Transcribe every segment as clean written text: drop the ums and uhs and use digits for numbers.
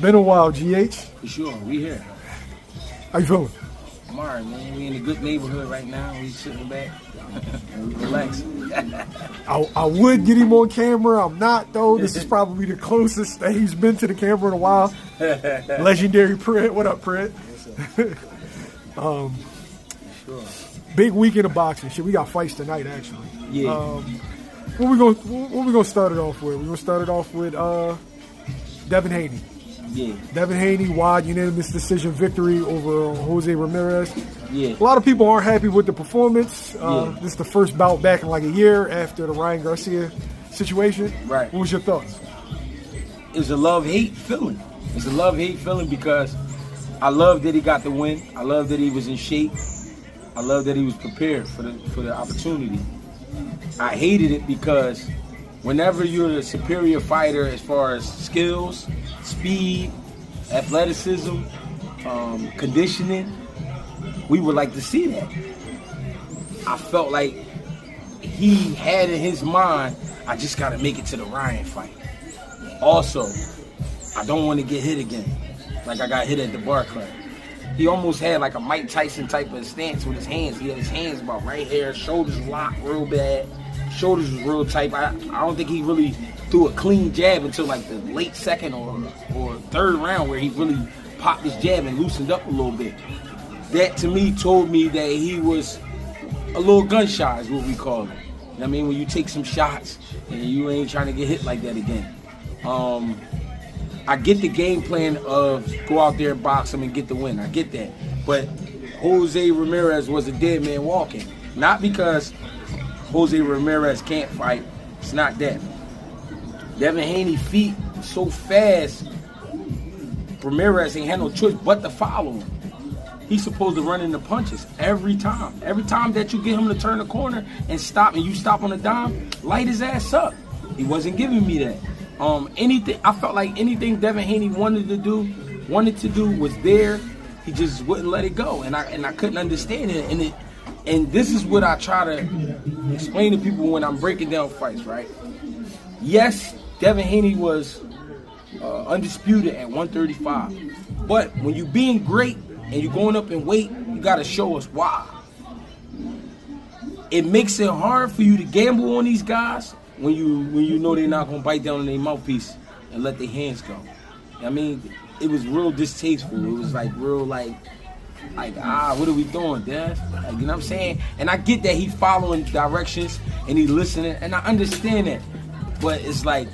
Been a while, GH. For sure, we here. How you feeling? I'm all right, man. We in a good neighborhood right now. We sitting back and we relaxing. I would get him on camera. I'm not, though. This is probably the closest that he's been to the camera in a while. Legendary Prit. What up, Prit? Sure. Big weekend of boxing. Shit, we got fights tonight, actually. Yeah. What we gonna start it off with? We're gonna start it off with Devin Haney. Yeah. Devin Haney, wide unanimous decision victory over Jose Ramirez. Yeah. A lot of people aren't happy with the performance. This is the first bout back in like a year after the Ryan Garcia situation. Right. What was your thoughts? It's a love-hate feeling. It's a love-hate feeling because I love that he got the win. I love that he was in shape. I love that he was prepared for the opportunity. I hated it because whenever you're the superior fighter as far as skills, speed, athleticism, conditioning, we would like to see that. I felt like he had in his mind, I just got to make it to the Ryan fight. Also, I don't want to get hit again, like I got hit at the bar club. He almost had like a Mike Tyson type of stance with his hands. He had his hands about right here, shoulders locked real bad. Shoulders was real tight. I don't think he really threw a clean jab until like the late second or third round where he really popped his jab and loosened up a little bit. That to me told me that he was a little gun shy is what we call it. You know what I mean? When you take some shots and you ain't trying to get hit like that again. I get the game plan of go out there, box him, and get the win. I get that. But Jose Ramirez was a dead man walking. Not because Jose Ramirez can't fight. It's not that. Devin Haney feet so fast, Ramirez ain't had no choice but to follow him. He's supposed to run into punches every time. Every time that you get him to turn the corner and stop, and you stop on a dime, light his ass up. He wasn't giving me that. I felt like anything Devin Haney wanted to do was there. He just wouldn't let it go, and I couldn't understand it. And this is what I try to explain to people when I'm breaking down fights, right? Yes, Devin Haney was undisputed at 135, but when you being great and you're going up in weight, you got to show us why. It makes it hard for you to gamble on these guys when you know they're not gonna bite down on their mouthpiece and let their hands go. I mean, it was real distasteful. It was like real like what are we doing, Dad? Like, you know what I'm saying? And I get that he following directions and he listening, and I understand that. But it's like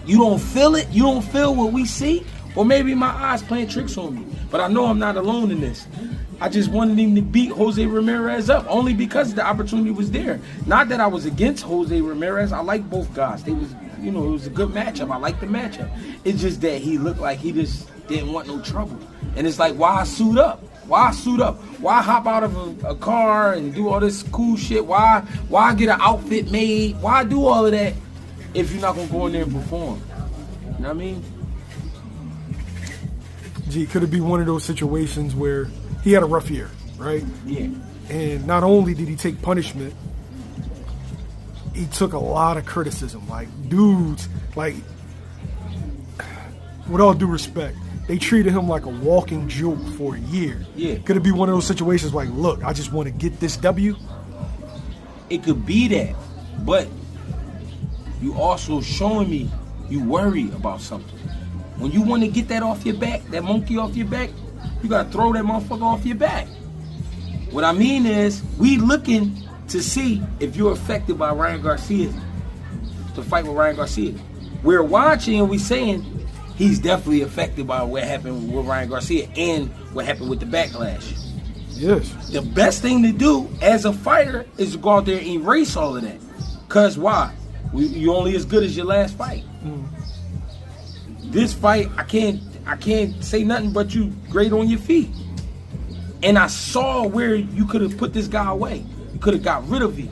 you don't feel it. You don't feel what we see, or maybe my eyes playing tricks on me. But I know I'm not alone in this. I just wanted him to beat Jose Ramirez up only because the opportunity was there. Not that I was against Jose Ramirez. I like both guys. They was, it was a good matchup. I like the matchup. It's just that he looked like he just didn't want no trouble. And it's like, why suit up? Why suit up? Why hop out of a car and do all this cool shit? Why get an outfit made? Why do all of that if you're not gonna go in there and perform? You know what I mean? Gee, could it be one of those situations where he had a rough year, right? Yeah. And not only did he take punishment, he took a lot of criticism. Like, dudes, like, with all due respect, they treated him like a walking joke for a year. Yeah. Could it be one of those situations like, look, I just want to get this W? It could be that, but you also showing me you worry about something. When you want to get that off your back, that monkey off your back, you got to throw that motherfucker off your back. What I mean is, we looking to see if you're affected by Ryan Garcia, to fight with Ryan Garcia. We're watching and we saying he's definitely affected by what happened with Ryan Garcia and what happened with the backlash. Yes. The best thing to do as a fighter is to go out there and erase all of that. Because why? You only as good as your last fight. This fight, I can't say nothing but you great on your feet. And I saw where you could have put this guy away. You could have got rid of him.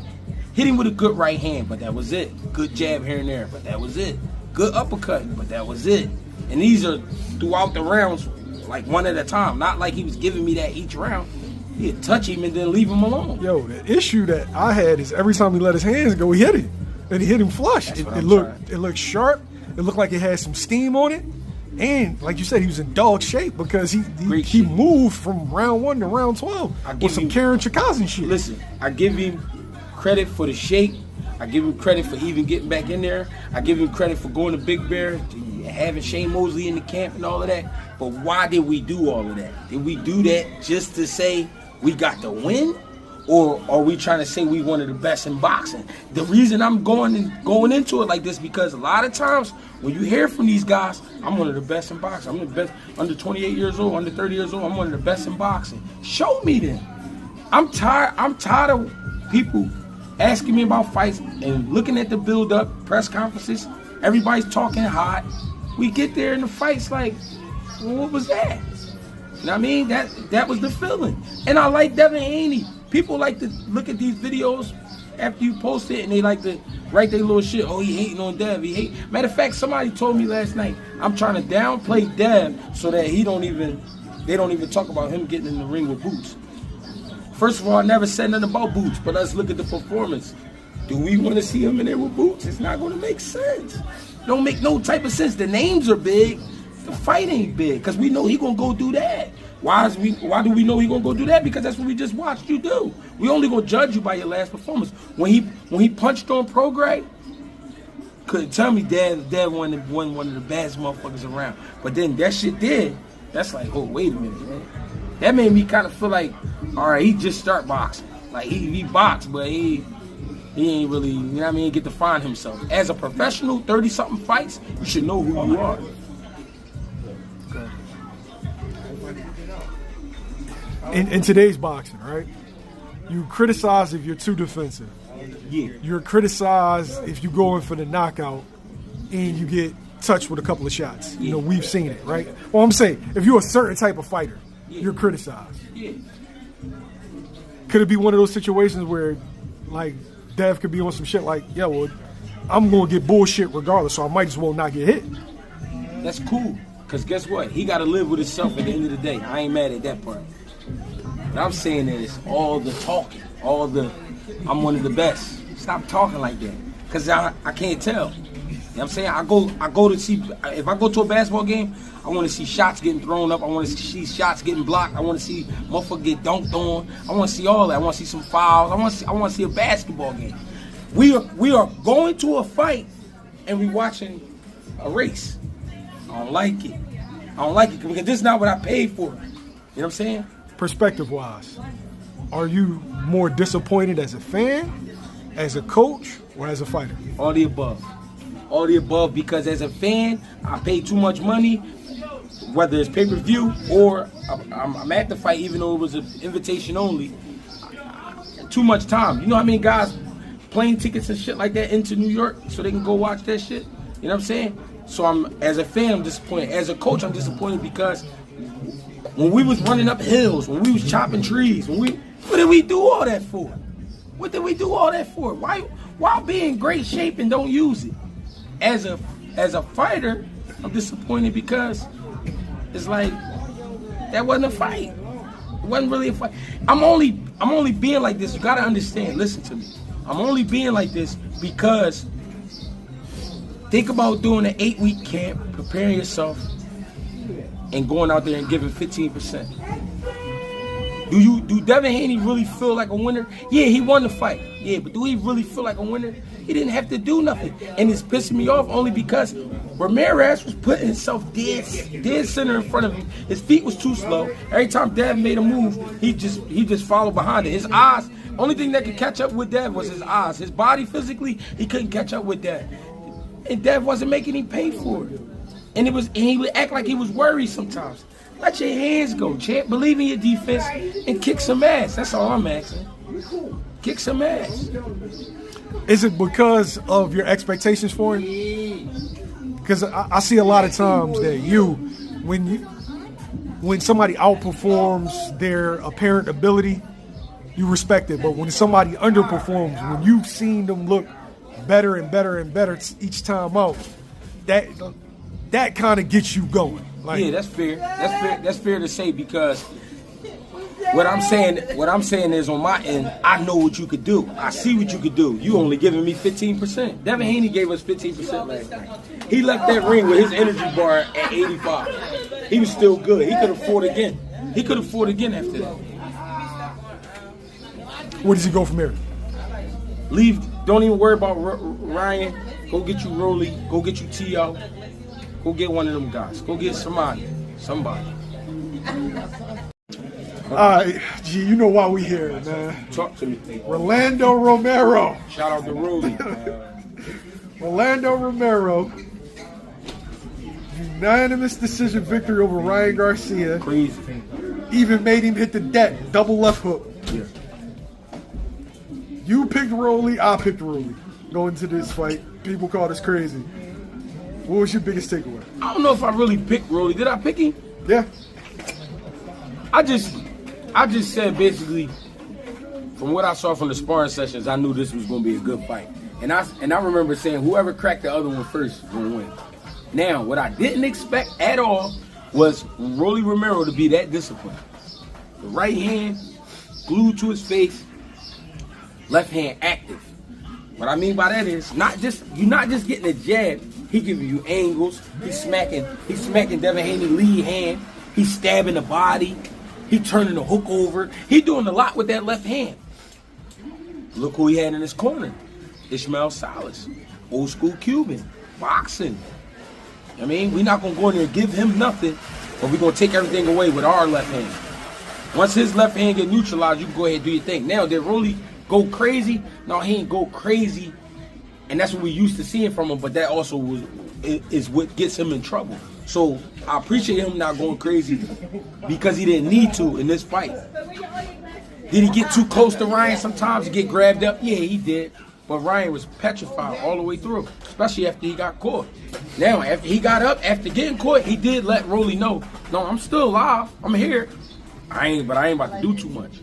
Hit him with a good right hand, but that was it. Good jab here and there, but that was it. Good uppercut, but that was it. And these are throughout the rounds, like one at a time. Not like he was giving me that each round. He'd touch him and then leave him alone. Yo, the issue that I had is every time he let his hands go, he hit him. And he hit him flush. It looked sharp. It looked like it had some steam on it. And like you said, he was in dog shape because he shape. moved from round 1 to round 12 with some Karen Chikazin shit. Listen, I give him credit for the shape. I give him credit for even getting back in there. I give him credit for going to Big Bear, having Shane Mosley in the camp and all of that. But why did we do all of that? Did we do that just to say we got the win? Or are we trying to say we one of the best in boxing? The reason I'm going into it like this because a lot of times when you hear from these guys, I'm one of the best in boxing. I'm the best under 28 years old, under 30 years old. I'm one of the best in boxing. Show me then. I'm tired of people asking me about fights and looking at the build-up, press conferences. Everybody's talking hot. We get there in the fights like, well, what was that? You know what I mean? That was the feeling. And I like Devin Haney. People like to look at these videos after you post it and they like to write their little shit. Oh, he hating on Dev. Matter of fact, somebody told me last night, I'm trying to downplay Dev so that they don't even talk about him getting in the ring with Boots. First of all, I never said nothing about Boots, but let's look at the performance. Do we want to see him in there with Boots? It's not going to make sense. Don't make no type of sense. The names are big. The fight ain't big because we know he going to go do that. Why do we know he going to go do that? Because that's what we just watched you do. We only going to judge you by your last performance. When he punched on Prograde, couldn't tell me Dad one of the baddest motherfuckers around. But then that shit did. That's like, oh, wait a minute, man. That made me kind of feel like, all right, he just start boxing. Like, he boxed, but he ain't really, you know what I mean, get to find himself. As a professional, 30-something fights, you should know who you are. In today's boxing, right? You criticize if you're too defensive. Yeah. You're criticized if you go in for the knockout and you get touched with a couple of shots. Yeah. You know, we've seen it, right? Well, I'm saying, if you're a certain type of fighter, you're criticized. Yeah. Could it be one of those situations where, like, Dev could be on some shit like, yeah, well, I'm going to get bullshit regardless, so I might as well not get hit? That's cool, because guess what? He got to live with himself at the end of the day. I ain't mad at that part. But I'm saying that it's all the talking, I'm one of the best. Stop talking like that, because I can't tell. You know what I'm saying? I go to see, if I go to a basketball game, I want to see shots getting thrown up. I want to see shots getting blocked. I want to see motherfuckers get dunked on. I want to see all that. I want to see some fouls. I want to see a basketball game. We are going to a fight and we watching a race. I don't like it. I don't like it because this is not what I paid for. You know what I'm saying? Perspective-wise, are you more disappointed as a fan, as a coach, or as a fighter? All the above. All the above, because as a fan, I pay too much money, whether it's pay-per-view or I'm at the fight, even though it was an invitation only. Too much time. You know how many guys plane tickets and shit like that into New York so they can go watch that shit? You know what I'm saying? So as a fan, I'm disappointed. As a coach, I'm disappointed because when we was running up hills, when we was chopping trees, what did we do all that for? What did we do all that for? Why be in great shape and don't use it? As a fighter, I'm disappointed because it's like that wasn't a fight. It wasn't really a fight. I'm only being like this. You gotta understand. Listen to me. I'm only being like this because think about doing an 8-week camp, preparing yourself, and going out there and giving 15%. Do Devin Haney really feel like a winner? Yeah, he won the fight. Yeah, but do he really feel like a winner? He didn't have to do nothing. And it's pissing me off only because Ramirez was putting himself dead center in front of him. His feet was too slow. Every time Dev made a move, he just followed behind it. His eyes, only thing that could catch up with Dev was his eyes. His body physically, he couldn't catch up with Dev. And Dev wasn't making him pay for it. And he would act like he was worried sometimes. Let your hands go, champ. Believe in your defense and kick some ass. That's all I'm asking. Kick some ass. Is it because of your expectations for him? Because I see a lot of times that when somebody outperforms their apparent ability, you respect it. But when somebody underperforms, when you've seen them look better and better and better each time out, that kind of gets you going. Like, yeah, that's fair. That's fair to say because What I'm saying is on my end, I know what you could do. I see what you could do. You only giving me 15%. Devin Haney gave us 15% last night. He left that ring with his energy bar at 85. He was still good. He could have fought again. He could have fought again after that. Where does he go from here? Leave. Don't even worry about Ryan. Go get you Roelly. Go get you T.O. Go get one of them guys. Go get somebody. All right, G, you know why we here, man. Talk to me. Rolando Romero. Shout out to Roelly. Rolando Romero. Unanimous decision victory over Ryan Garcia. Crazy. Even made him hit the deck. Double left hook. Yeah. You picked Roelly, I picked Roelly. Going into this fight, people called us crazy. What was your biggest takeaway? I don't know if I really picked Roelly. Did I pick him? Yeah. I just said basically, from what I saw from the sparring sessions, I knew this was going to be a good fight. And I remember saying whoever cracked the other one first is going to win. Now, what I didn't expect at all was Rolly Romero to be that disciplined. The right hand glued to his face, left hand active. What I mean by that is you're not just getting a jab. He giving you angles. He's smacking Devin Haney lead hand. He's stabbing the body. He turning the hook over. He doing a lot with that left hand. Look who he had in his corner. Ishmael Salas. Old school Cuban. Boxing. I mean, we're not going to go in there and give him nothing, but we're going to take everything away with our left hand. Once his left hand get neutralized, you can go ahead and do your thing. Now, did Rolly go crazy? No, he ain't go crazy. And that's what we used to seeing from him, but that also is what gets him in trouble. So I appreciate him not going crazy because he didn't need to in this fight. Did he get too close to Ryan sometimes to get grabbed up? Yeah, he did. But Ryan was petrified all the way through, especially after he got caught. Now, after he got up, after getting caught, he did let Rolly know, no, I'm still alive. I'm here. But I ain't about to do too much.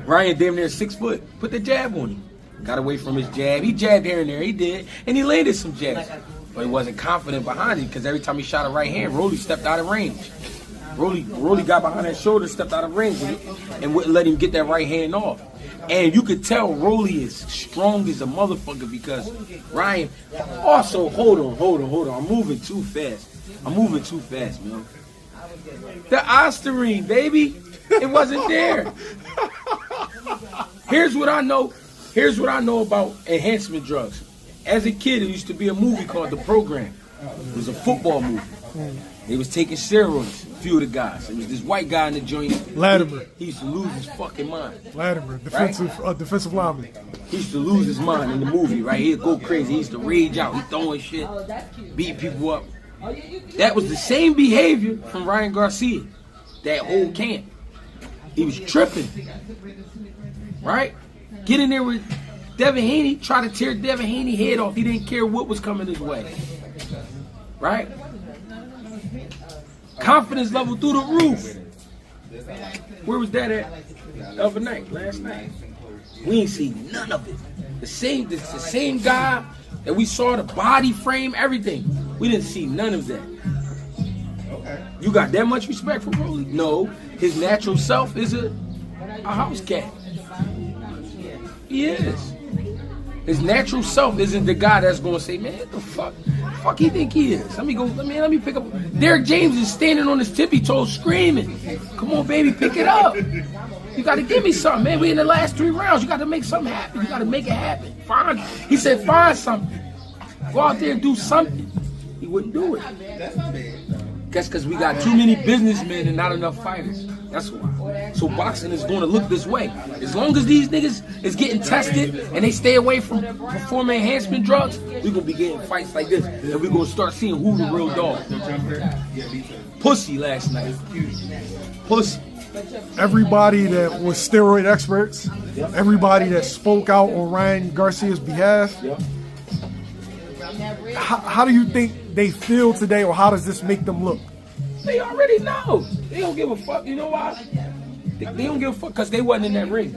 Ryan damn near 6 foot. Put the jab on him. Got away from his jab. He jabbed here and there. He did. And he landed some jabs. But he wasn't confident behind it because every time he shot a right hand, Rolly stepped out of range. Rolly got behind that shoulder, stepped out of range, and wouldn't let him get that right hand off. And you could tell Rolly is strong as a motherfucker because Ryan. Also, hold on. I'm moving too fast, man. The Osterine, baby. It wasn't there. Here's what I know about enhancement drugs. As a kid, it used to be a movie called The Program. It was a football movie. They was taking steroids, a few of the guys. It was this white guy in the joint. Latimer. He used to lose his fucking mind. Latimer, defensive lineman. He used to lose his mind in the movie, right? He'd go crazy. He used to rage out. He throwing shit, beating people up. That was the same behavior from Ryan Garcia. That whole camp. He was tripping. Right? Get in there with Devin Haney, try to tear Devin Haney head off. He didn't care what was coming his way. Right? Confidence level through the roof. Where was that at? The other night, last night. We ain't seen none of it. The same guy that we saw, the body frame, everything. We didn't see none of that. You got that much respect for Rolly? No. His natural self is a house cat. He is. His natural self isn't the guy that's going to say, man, what the fuck he think he is? Let me pick up. Derek James is standing on his tippy toes screaming. Come on, baby, pick it up. You got to give me something, man. We in the last 3 rounds. You got to make something happen. You got to make it happen. He said, find something. Go out there and do something. He wouldn't do it. That's because we got too many businessmen and not enough fighters. That's why. So boxing is going to look this way. As long as these niggas is getting tested and they stay away from performance enhancement drugs, we're going to be getting fights like this. And we're going to start seeing who the real dog. Pussy last night. Pussy. Everybody that was steroid experts, everybody that spoke out on Ryan Garcia's behalf, how do you think they feel today, or how does this make them look? They already know. They don't give a fuck. You know why? They don't give a fuck because they wasn't in that ring.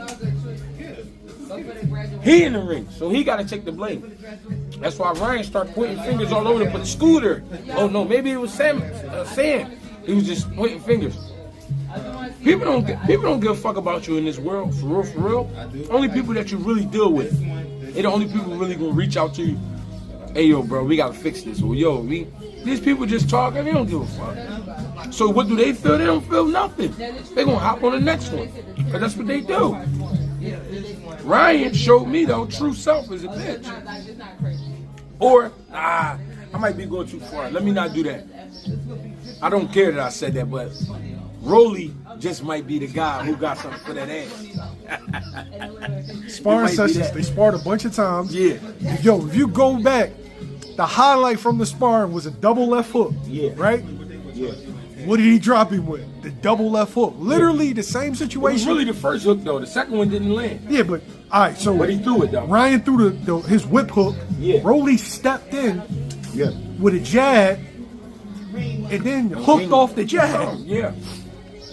He in the ring, so he got to take the blame. That's why Ryan started pointing fingers all over the Scooter. Oh no, maybe it was Sam. He was just pointing fingers. People don't give a fuck about you in this world, for real. Only people that you really deal with. They're the only people really gonna reach out to you. Hey, yo, bro, we gotta fix this. Or, yo, these people just talking, they don't give a fuck. So what do they feel? They don't feel nothing. They gonna hop on the next one. Because that's what they do. Ryan showed me, though, true self is a bitch. Or, I might be going too far. Let me not do that. I don't care that I said that, but Roelly just might be the guy who got something for that ass. Sparring sessions, they sparred a bunch of times. Yeah. Yo, if you go back, the highlight from the sparring was a double left hook. Yeah. Right? Yeah. What did he drop him with? The double left hook. Literally the same It was situation. really the first hook, though. The second one didn't land. Yeah, but all right, so But he threw it, though. Ryan threw his whip hook. Yeah. Roelly stepped in Yeah. with a jab and then hooked off the jab. Yeah.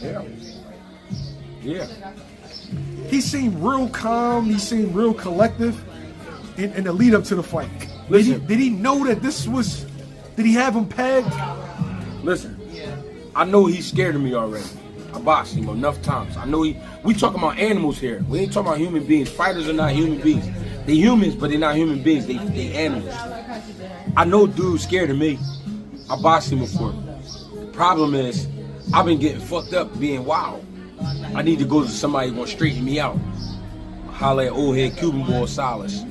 Yeah. Yeah. He seemed real calm. He seemed real collective in the lead up to the fight. Listen. Did he know that this was? Did he have him pegged? Listen, I know he's scared of me already. I boxed him enough times. I know we talking about animals here. We ain't talking about human beings. Fighters are not human beings. They humans, but they're not human beings. They animals. I know dude's scared of me. I boxed him before. Problem is, I've been getting fucked up being wild. I need to go to somebody who's gonna straighten me out. Holla at old head Cuban boy Silas.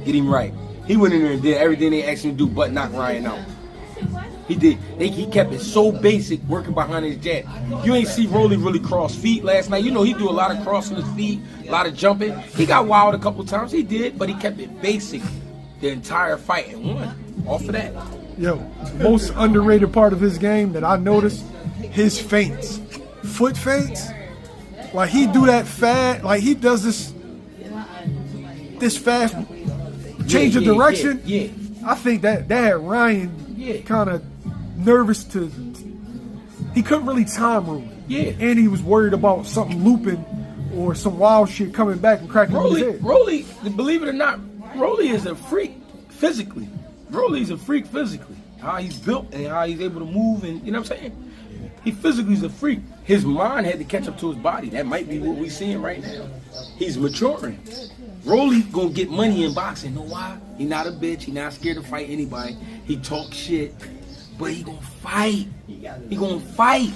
Get him right. He went in there and did everything they asked him to do but knock Ryan out. He did. He kept it so basic, working behind his jab. You ain't see Rolly really cross feet last night. You know he do a lot of crossing his feet, a lot of jumping. He got wild a couple times. He did, but he kept it basic the entire fight and won off of that. Yo, most underrated part of his game that I noticed, his feints. Foot feints. Like he do that fast, like he does this fast change of direction. Yeah. I think that had Ryan kind of nervous he couldn't really time rule it. Yeah. And he was worried about something looping or some wild shit coming back and cracking his head. Rolly, believe it or not, Rolly is a freak physically. Rolly's a freak physically. How he's built and how he's able to move, and you know what I'm saying? He physically is a freak. His mind had to catch up to his body. That might be what we're seeing right now. He's maturing. Rolly gonna get money in boxing. Know why? He not a bitch. He not scared to fight anybody. He talk shit, but he gonna fight. He gonna fight.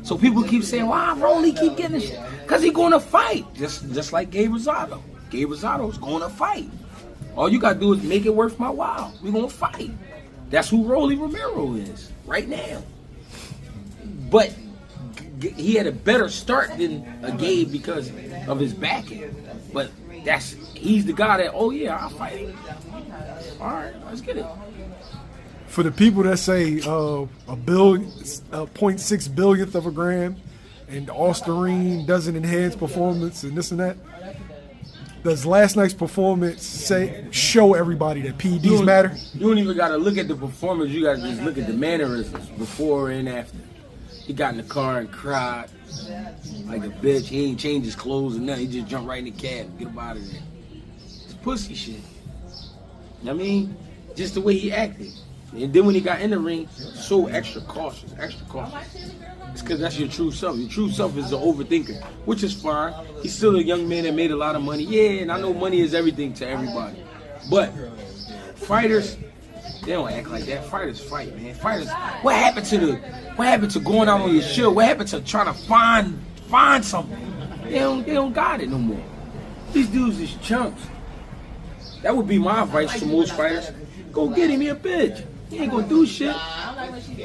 So people keep saying, why Rolly keep getting shit? Because he gonna fight. Just like Gabe Rosado. Gabe Rosado's gonna fight. All you gotta do is make it worth my while. We gonna fight. That's who Rolly Romero is right now. But he had a better start than a Gabe because of his backing. But he's the guy that, oh yeah, I'll fight him. All right, let's get it. For the people that say 0.6 billionth of a gram and Osterine doesn't enhance performance and this and that, does last night's performance show everybody that PEDs matter? You don't even got to look at the performance. You got to just look at the mannerisms before and after. He got in the car and cried like a bitch. He ain't changed his clothes or nothing. He just jumped right in the cab and get him out of there. It's pussy shit. You know what I mean? Just the way he acted. And then when he got in the ring, so extra cautious. It's because that's your true self. Your true self is the overthinker, which is fine. He's still a young man that made a lot of money. Yeah, and I know money is everything to everybody. But fighters, they don't act like that. Fighters fight, man. Fighters, what happened to going out on your shield? What happened to trying to find something? They don't got it no more. These dudes is chumps. That would be my advice to most fighters. Go get him, he a bitch. He ain't gonna do shit.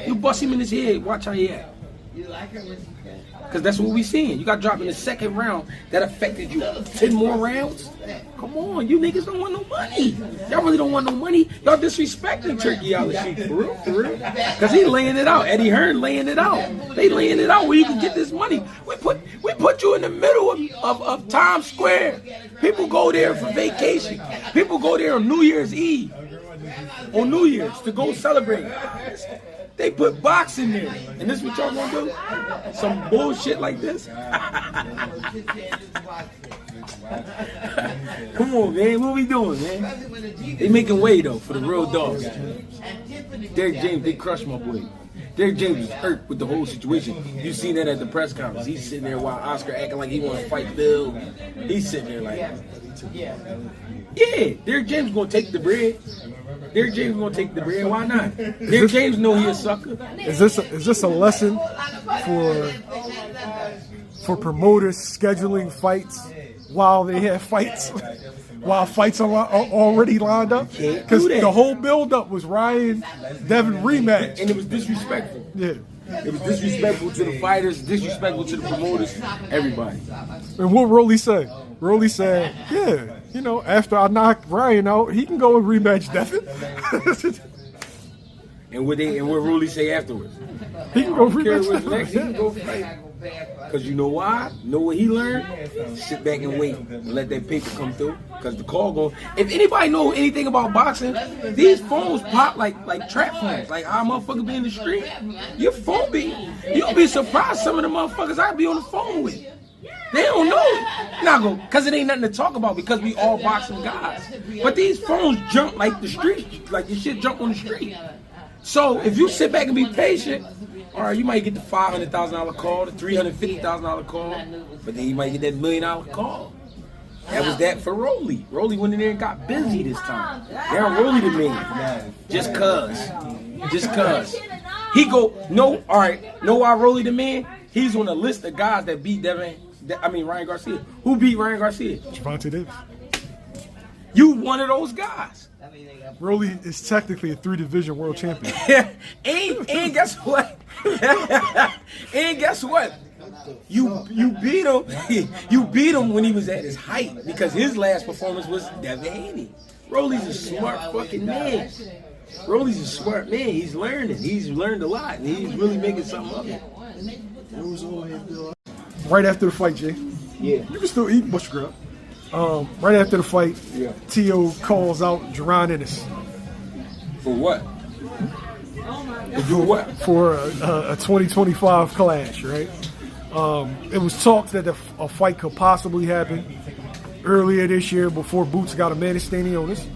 You bust him in his head, watch how he act. Because that's what we seeing. You got dropped in the second round. That affected you 10 more rounds? Come on, you niggas don't want no money. Y'all really don't want no money. Y'all disrespecting Turkey out of sheet, for real. Because he laying it out. Eddie Hearn laying it out. They laying it out where you can get this money. We put you in the middle of Times Square. People go there for vacation. People go there on New Year's Eve. On New Year's to go celebrate. They put boxing there. And this is what y'all gonna do? Some bullshit like this? Come on, man. What we doing, man? They making way, though, for the real dogs. Derek James, they crushed my boy. Derrick James was hurt with the whole situation. You seen that at the press conference. He's sitting there while Oscar acting like he wants to fight Bill. He's sitting there like, yeah, Derrick James gonna take the bread. Derrick James gonna take the bread. Why not? Derrick James know he a sucker. Is this a lesson for promoters scheduling fights while they have fights? While fights are already lined up? Because the whole build-up was Ryan Devin rematch. And it was disrespectful. Yeah. It was disrespectful to the fighters, disrespectful to the promoters, everybody. And what Rolly said? Rolly said, yeah, you know, after I knock Ryan out, he can go and rematch Devin. And what Rolly say afterwards? He can go rematch Devin. Next, he can go fight. Because you know why? Know what he learned? Sit back and wait and let that paper come through. Because the call goes. If anybody know anything about boxing, these phones pop like trap phones. Like how a motherfucker be in the street. Your phone be, you'll be surprised some of the motherfuckers I be on the phone with. They don't know it. Not go, because it ain't nothing to talk about because we all boxing guys. But these phones jump like the street, like your shit jump on the street. So if you sit back and be patient, all right, you might get the $500,000 call, the $350,000 call, but then you might get that $1 million call. That was that for Rolly. Rolly went in there and got busy this time. They're Rolly the man. Just cuz. He go, no, all right, know why Rolly the man? He's on a list of guys that beat Ryan Garcia. Who beat Ryan Garcia? Gervonta Davis. You one of those guys. Rolly is technically a 3-division world champion. and guess what? And guess what? You beat him. You beat him when he was at his height because his last performance was Devin Haney. Rolly's a smart fucking man. Rolly's a smart man. He's learning. He's learned a lot, and he's really making something of it. Right after the fight, Jay. Yeah. You can still eat bush grub. Right after the fight, yeah. Tio calls out Jaron Ennis. For what? To do what? For a 2025 clash, right? It was talked that a fight could possibly happen earlier this year before Boots got a Manistani on us.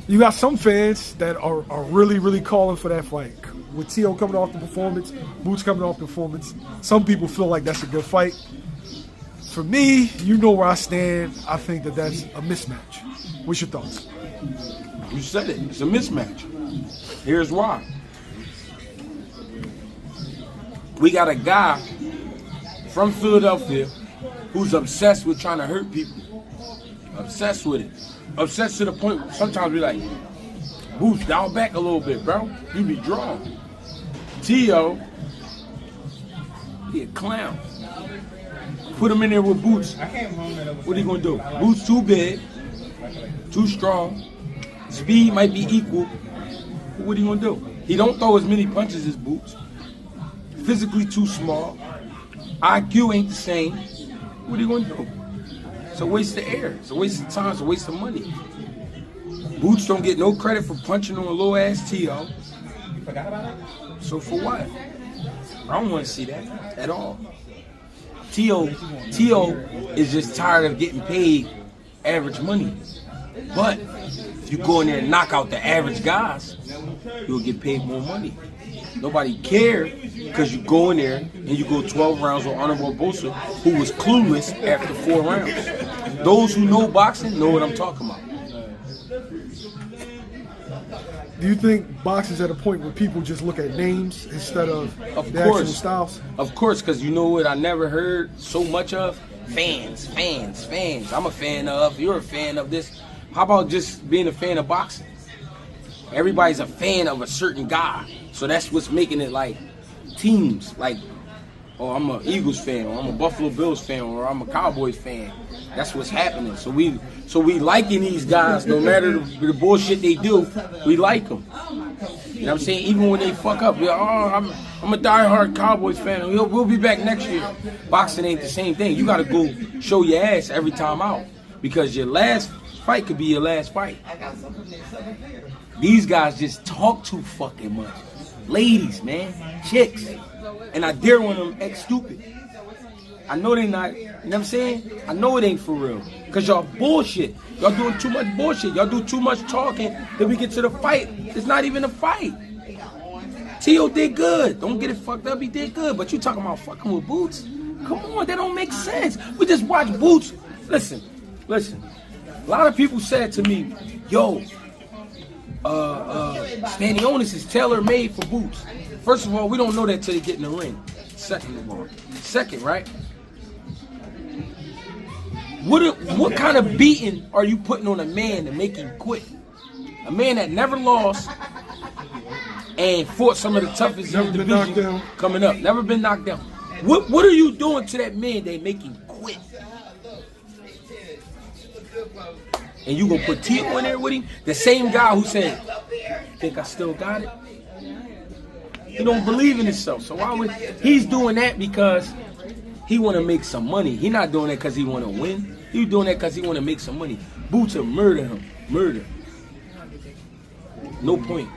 You got some fans that are really, really calling for that fight. With Tio coming off the performance, Boots coming off the performance, some people feel like that's a good fight. For me, you know where I stand. I think that's a mismatch. What's your thoughts? You said it. It's a mismatch. Here's why. We got a guy from Philadelphia who's obsessed with trying to hurt people. Obsessed with it. Obsessed to the point where sometimes we like, Boots, down back a little bit, bro. You be drawn. Tio, he a clown. Put him in there with Boots. What are you gonna do? Boots too big, too strong. Speed might be equal. What are you gonna do? He don't throw as many punches as Boots. Physically too small. IQ ain't the same. What are you gonna do? It's a waste of air. It's a waste of time. It's a waste of money. Boots don't get no credit for punching on a low ass Tio. So for what? I don't want to see that at all. Tio is just tired of getting paid average money. But if you go in there and knock out the average guys, you'll get paid more money. Nobody cares because you go in there and you go 12 rounds with Arnold Barboza, who was clueless after 4 rounds. Those who know boxing know what I'm talking about. Do you think boxing's at a point where people just look at names instead of the actual styles? Of course, because you know what I never heard so much of? Fans. I'm a fan of, you're a fan of this. How about just being a fan of boxing? Everybody's a fan of a certain guy. So that's what's making it like teams. Like, oh, I'm an Eagles fan, or I'm a Buffalo Bills fan, or I'm a Cowboys fan. That's what's happening. So we liking these guys, no matter the bullshit they do, we like them. You know what I'm saying? Even when they fuck up, we're like, oh, I'm a diehard Cowboys fan. We'll be back next year. Boxing ain't the same thing. You got to go show your ass every time out because your last fight could be your last fight. These guys just talk too fucking much. Ladies, man, chicks, and I dare one of them act stupid. I know they not, you know what I'm saying? I know it ain't for real. Because y'all bullshit. Y'all doing too much bullshit. Y'all do too much talking. Then we get to the fight. It's not even a fight. Tio did good. Don't get it fucked up. He did good. But you talking about fucking with Boots? Come on, that don't make sense. We just watch Boots. Listen. A lot of people said to me, yo, Stanionis is tailor-made for Boots. First of all, we don't know that till they get in the ring. Second, right? What kind of beating are you putting on a man to make him quit? A man that never lost and fought some of the toughest in the division coming up. Never been knocked down. What are you doing to that man that make him quit? And you gonna put Tio in there with him? The same guy who said, think I still got it? He don't believe in himself. So why would he's doing that because he wanna make some money. He not doing that because he wanna win. He's doing that because he wanna make some money. Boots will murder him. Murder. No point.